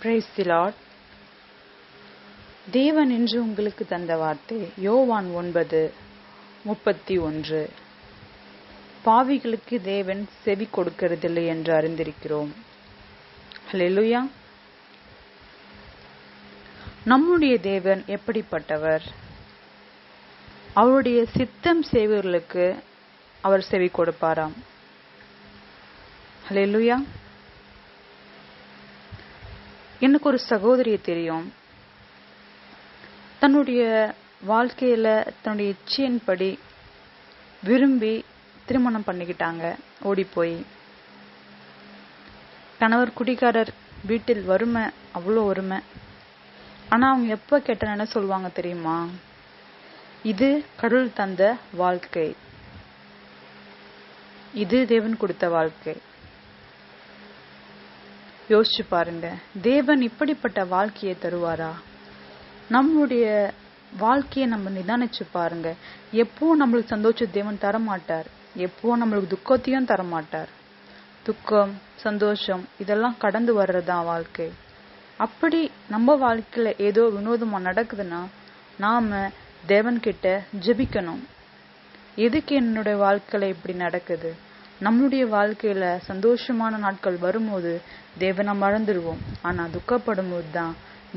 Praise the Lord. தேவன் என்று உங்களுக்கு தந்த வார்த்தை யோவான் 9:31. பாவிகளுக்கு தேவன் செவி கொடுக்கிறதில்லை என்று அறிந்திருக்கிறோம். ஹல்லேலூயா. நம்முடைய தேவன் எப்படிப்பட்டவர்? அவருடைய சித்தம் செய்வர்களுக்கு அவர் செவி கொடுப்பாராம். ஹல்லேலூயா. எனக்கு ஒரு சகோதரியை தெரியும். தன்னுடைய வாழ்க்கையில தன்னுடைய இச்சையின்படி விரும்பி திருமணம் பண்ணிக்கிட்டாங்க. ஓடி போய் கணவர் குடிகாரர், வீட்டில் வறுமை, அவ்வளோ வறுமை. ஆனா அவங்க எப்ப கேட்ட என்ன சொல்லுவாங்க தெரியுமா? இது கடவுள் தந்த வாழ்க்கை, இது தேவன் கொடுத்த வாழ்க்கை. யோசிச்சு பாருங்க, தேவன் இப்படிப்பட்ட வாழ்க்கையை தருவாரா? நம்மளுடைய வாழ்க்கையை நம்ம நிதானிச்சு பாருங்க. எப்போ நம்மளுக்கு சந்தோஷம் தேவன் தரமாட்டார், எப்போ நம்மளுக்கு துக்கத்தையும் தரமாட்டார். துக்கம், சந்தோஷம் இதெல்லாம் கடந்து வர்றதுதான் வாழ்க்கை. அப்படி நம்ம வாழ்க்கையில ஏதோ வினோதமா நடக்குதுன்னா நாம தேவன் கிட்ட ஜெபிக்கணும். எதுக்கு என்னுடைய வாழ்க்கையில இப்படி நடக்குது? நம்மளுடைய வாழ்க்கையில சந்தோஷமான நாட்கள் வரும்போது தேவனை மறந்துடுவோம். ஆனா துக்கப்படும் போது தான்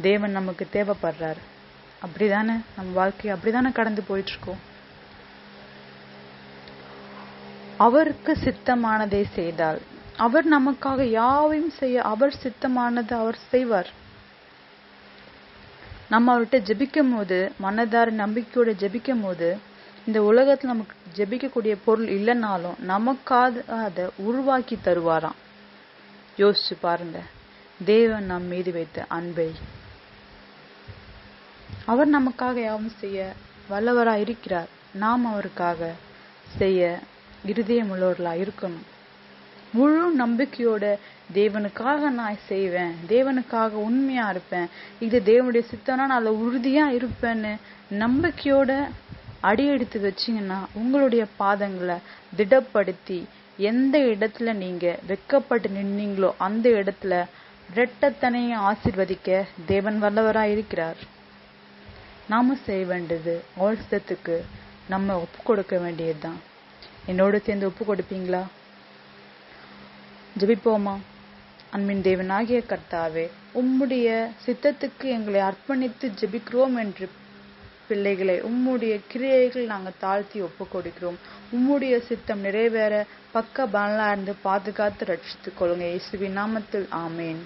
தேவன் நமக்கு தேவைப்படுறார். அப்படிதானே நம்ம வாழ்க்கை அப்படிதானே கடந்து போயிட்டு இருக்கோம். அவருக்கு சித்தமானதை செய்தால் அவர் நமக்காக யாவையும் செய்ய அவர் சித்தமானதை அவர் செய்வார். நம்ம அவர்கிட்ட ஜெபிக்கும் போது, மனதார நம்பிக்கையோட ஜெபிக்கும் போது, இந்த உலகத்துல நமக்கு ஜெபிக்கக்கூடிய பொருள் இல்லைன்னாலும் நமக்காக அதை உருவாக்கி தருவாராம். யோசிச்சு பாருங்க, தேவன் நம் மீது வைத்த அன்பை. அவர் நமக்காக யாவும் செய்ய வல்லவரா இருக்கிறார். நாம் அவருக்காக செய்ய இருதயமுள்ளவர்களா இருக்கணும். முழு நம்பிக்கையோட தேவனுக்காக நான் செய்வேன், தேவனுக்காக உண்மையா இருப்பேன், இது தேவனுடைய சித்தம்னா நான் அதுல உறுதியா இருப்பேன்னு நம்பிக்கையோட அடியெடுத்து வச்சீங்கன்னா உங்களுடைய பாதங்களை திடப்படுத்தி எந்த இடத்துல நீங்க வெக்கப்பட்டு நின்னீங்களோ அந்த இடத்துல இரட்டத்தனையும் ஆசீர்வதிக்க தேவன் வல்லவரா இருக்கிறார். நாம செய்ய வேண்டியது அவர் சித்தத்துக்கு நம்ம ஒப்பு கொடுக்க வேண்டியதுதான். என்னோட சேர்ந்து ஒப்பு கொடுப்பீங்களா? ஜெபிப்போமா. அன்பின் தேவனாகிய கர்த்தாவே, உம்முடைய சித்தத்துக்கு எங்களை அர்ப்பணித்து ஜெபிக்கிறோம் என்று பிள்ளைகளை உம்முடைய கிரியைகள் நாங்கள் தாழ்த்தி ஒப்பு கொடுக்கிறோம். உம்முடைய சித்தம் நிறைவேற பக்க பலனா இருந்து பாதுகாத்து ரட்சித்துக் கொள்ளுங்க. இயேசுவின் நாமத்தில் ஆமேன்.